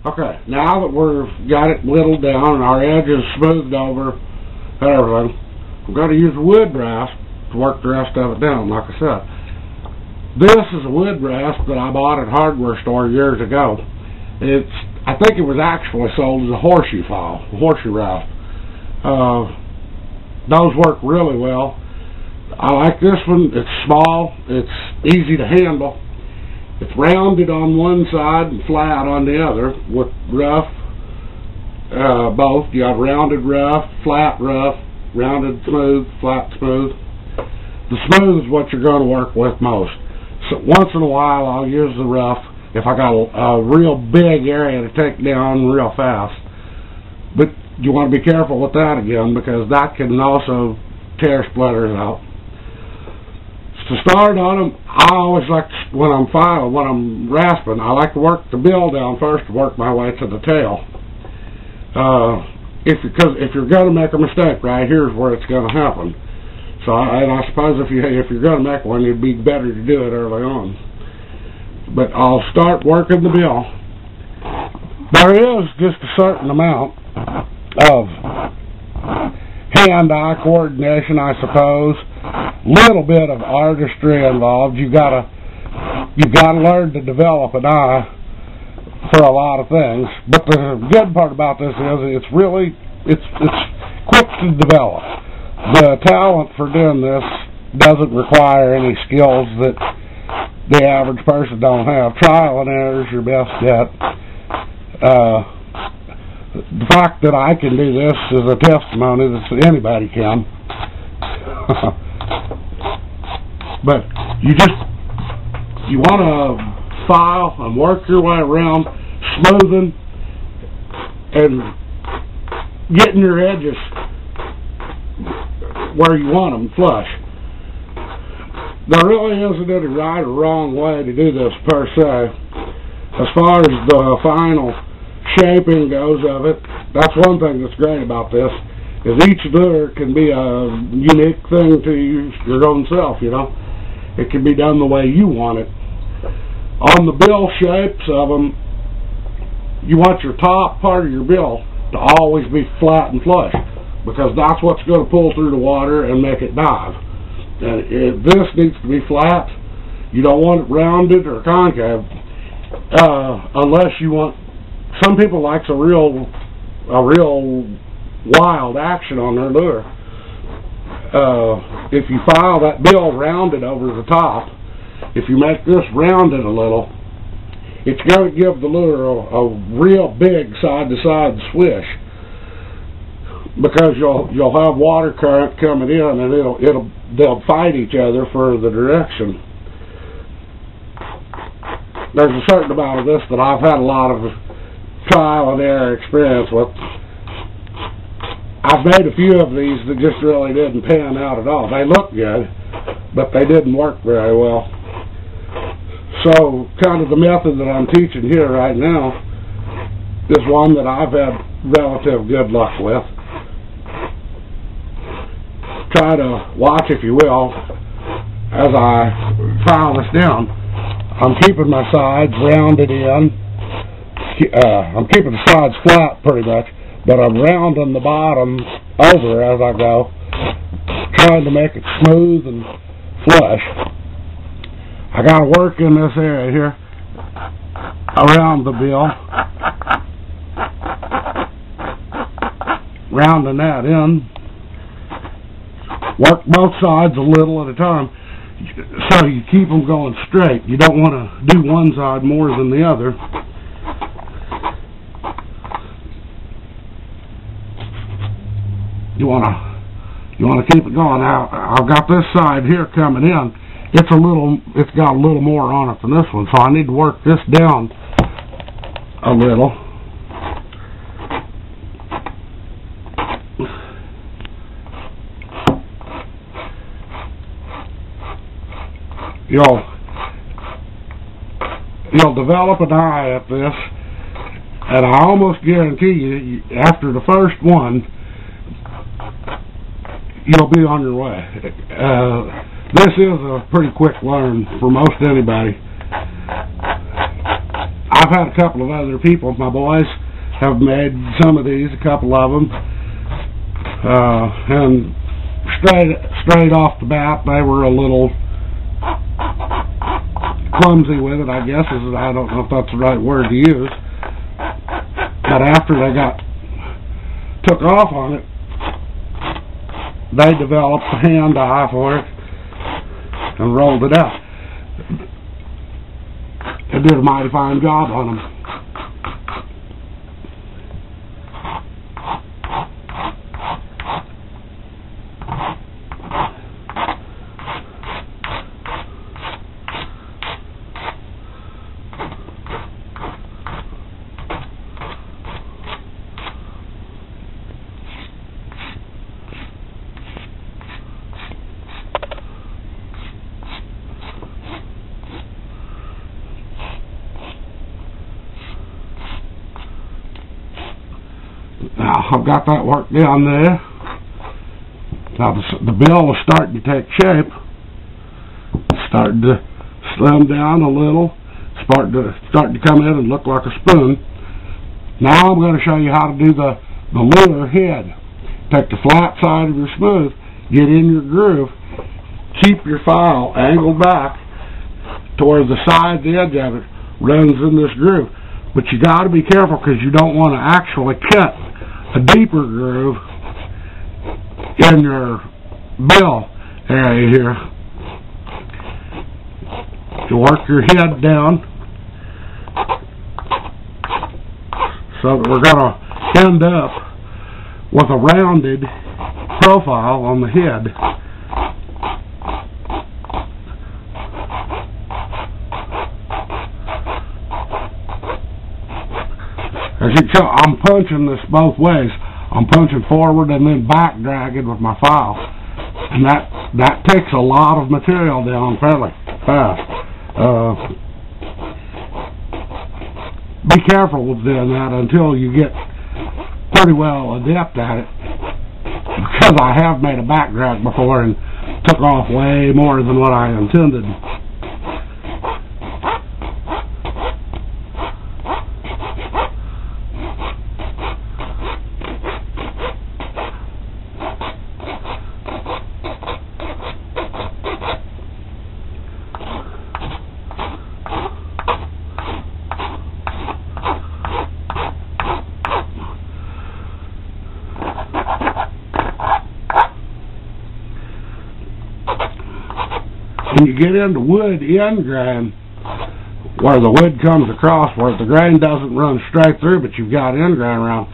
Okay, now that we've got it whittled down and our edges smoothed over and everything, we've got to use a wood rasp to work the rest of it down, like I said. This is a wood rasp that I bought at a hardware store years ago. I think it was actually sold as a horseshoe file, a horseshoe rasp. Those work really well. I like this one. It's small, it's easy to handle. It's rounded on one side and flat on the other with rough, both. You have rounded rough, flat rough, rounded smooth, flat smooth. The smooth is what you're going to work with most. So once in a while I'll use the rough if I got a real big area to take down real fast. But you want to be careful with that again, because that can also tear splitters out. To start on them, I always like to, when I'm rasping, I like to work the bill down first to work my way to the tail. If you're going to make a mistake, right here's where it's going to happen. So, and I suppose if you're going to make one, it'd be better to do it early on. But I'll start working the bill. There is just a certain amount of hand-eye coordination, I suppose. Little bit of artistry involved. You've got to learn to develop an eye for a lot of things. But the good part about this is it's quick to develop. The talent for doing this doesn't require any skills that the average person don't have. Trial and error is your best bet. The fact that I can do this is a testimony that anybody can. But you want to file and work your way around, smoothing and getting your edges where you want them flush. There really isn't any right or wrong way to do this per se. As far as the final shaping goes of it, that's one thing that's great about this, is each lure can be a unique thing to your own self, you know. It can be done the way you want it. On the bill shapes of them, you want your top part of your bill to always be flat and flush, because that's what's going to pull through the water and make it dive. And this needs to be flat. You don't want it rounded or concave, unless you want. Some people like a real wild action on their lure. If you file that bill rounded over the top, if you make this rounded a little, it's going to give the lure a real big side-to-side swish, because you'll have water current coming in, and they'll fight each other for the direction. There's a certain amount of this that I've had a lot of trial and error experience with. I've made a few of these that just really didn't pan out at all. They look good, but they didn't work very well. So, kind of the method that I'm teaching here right now is one that I've had relative good luck with. Try to watch, if you will, as I file this down. I'm keeping my sides rounded in. I'm keeping the sides flat pretty much, but I'm rounding the bottom over as I go, trying to make it smooth and flush. I got to work in this area here around the bill, rounding that in. Work both sides a little at a time, so you keep them going straight. You don't want to do one side more than the other. You want to keep it going. Now I've got this side here coming in. It's got a little more on it than this one, so I need to work this down a little. You'll develop an eye at this, and I almost guarantee you, after the first one, you'll be on your way. This is a pretty quick learn for most anybody. I've had a couple of other people, my boys, have made some of these, a couple of them, and straight off the bat, they were a little clumsy with it, I guess. I don't know if that's the right word to use. But after they took off on it, they developed a hand-eye for it and rolled it out. It did a mighty fine job on them. Now, I've got that worked down there. Now, the bill is starting to take shape. It's starting to slim down a little. Starting to come in and look like a spoon. Now I'm going to show you how to do the lure head. Take the flat side of your smooth, get in your groove, keep your file angled back to where the edge of it runs in this groove. But you got to be careful because you don't want to actually cut a deeper groove in your bill area here. You work your head down so that we're going to end up with a rounded profile on the head. As you can tell, I'm punching this both ways. I'm punching forward and then back dragging with my file. And that takes a lot of material down fairly fast. Be careful with doing that until you get pretty well adept at it. Because I have made a back drag before and took off way more than what I intended. When you get into wood end grain, where the wood comes across, where the grain doesn't run straight through, but you've got end grain around,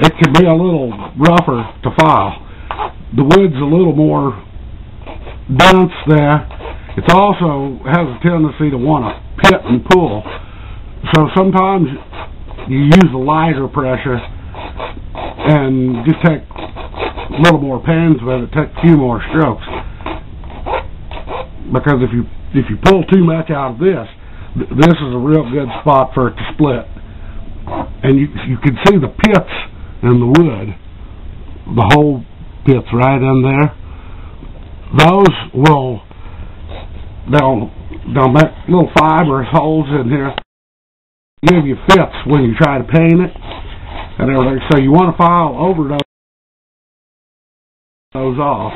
it can be a little rougher to file. The wood's a little more dense there. It also has a tendency to want to pit and pull. So sometimes you use a lighter pressure and just take a little more pains with it, take a few more strokes. Because if you pull too much out of this is a real good spot for it to split. And you can see the pits in the wood, the hole pits right in there. Those they'll make little fibrous holes in here, give you fits when you try to paint it and everything. So you want to file over those off.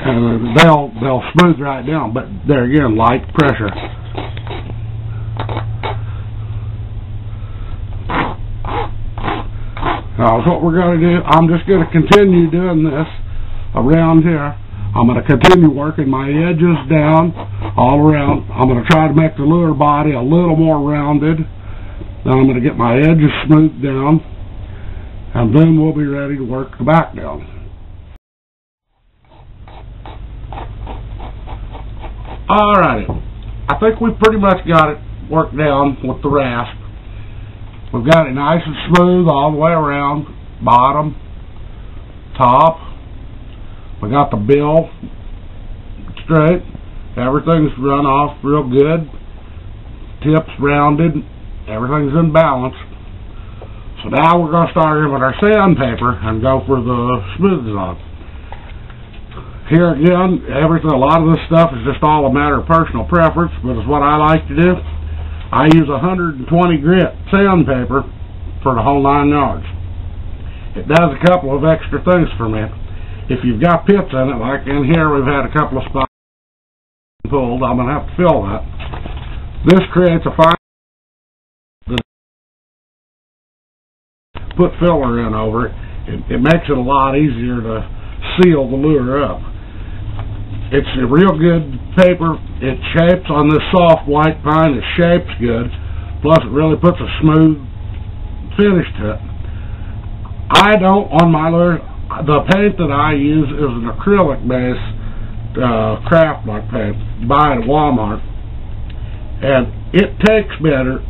And they'll smooth right down, but there again, light pressure. Now, what we're going to do, I'm just going to continue doing this around here. I'm going to continue working my edges down all around. I'm going to try to make the lure body a little more rounded. Then I'm going to get my edges smoothed down, and then we'll be ready to work the back down. Alrighty, I think we've pretty much got it worked down with the rasp. We've got it nice and smooth all the way around, bottom, top. We got the bill straight. Everything's run off real good. Tips rounded. Everything's in balance. So now we're going to start in with our sandpaper and go for the smooth zone. Here again, a lot of this stuff is just all a matter of personal preference, but it's what I like to do. I use 120 grit sandpaper for the whole 9 yards. It does a couple of extra things for me. If you've got pits in it, like in here we've had a couple of spots pulled, I'm going to have to fill that. This creates a fine, put filler in over it. It makes it a lot easier to seal the lure up. It's a real good paper. It shapes on this soft white pine. It shapes good. Plus it really puts a smooth finish to it. I don't, on my lure, the paint that I use is an acrylic based craft like paint. Buy it at Walmart. And it takes better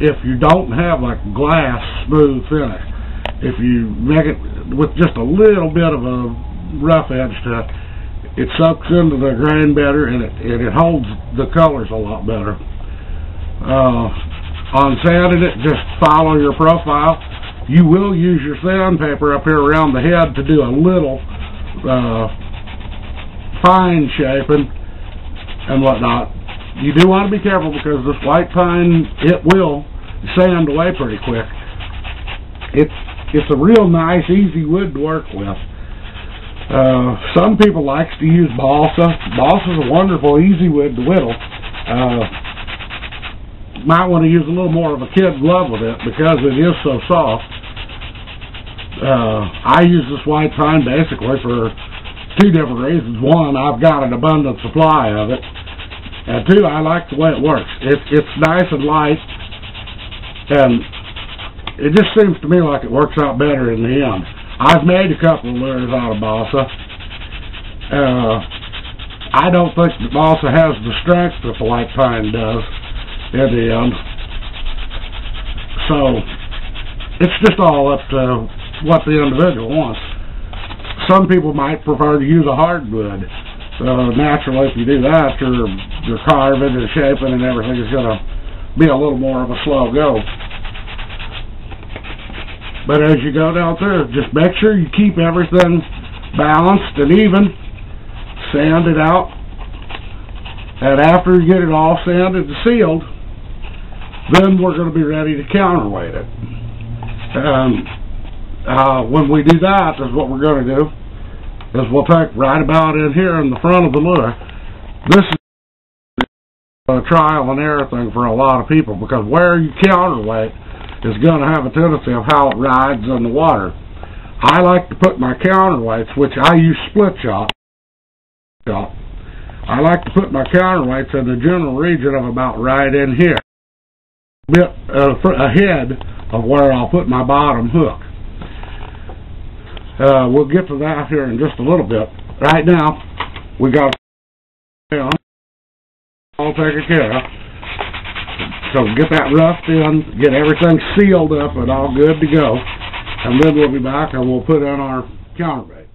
if you don't have like glass smooth finish. If you make it with just a little bit of a rough edge to it, it sucks into the grain better, and it holds the colors a lot better. On sanding it, just follow your profile. You will use your sandpaper up here around the head to do a little fine shaping and whatnot. You do want to be careful because this white pine, it will sand away pretty quick. It's a real nice, easy wood to work with. Some people like to use balsa. Balsa is a wonderful, easy wood to whittle. Might want to use a little more of a kid glove with it because it is so soft. I use this white pine basically for 2 different reasons. One, I've got an abundant supply of it. And 2, I like the way it works. It's nice and light, and it just seems to me like it works out better in the end. I've made a couple of lures out of balsa. I don't think that balsa has the strength that the white pine does in the end. So it's just all up to what the individual wants. Some people might prefer to use a hardwood. Naturally, if you do that, your carving and shaping and everything is going to be a little more of a slow go. But as you go down through, just make sure you keep everything balanced and even. Sand it out. And after you get it all sanded and sealed, then we're going to be ready to counterweight it. When we do that, is what we're going to do, is we'll take right about in here in the front of the lure. This is a trial and error thing for a lot of people, because where you counterweight is going to have a tendency of how it rides in the water. I like to put my counterweights, which I use split shot. I like to put my counterweights in the general region of about right in here, a bit ahead of where I'll put my bottom hook. We'll get to that here in just a little bit. Right now, we got all taken care of. So get that roughed in, get everything sealed up and all good to go, and then we'll be back and we'll put in our counterbait.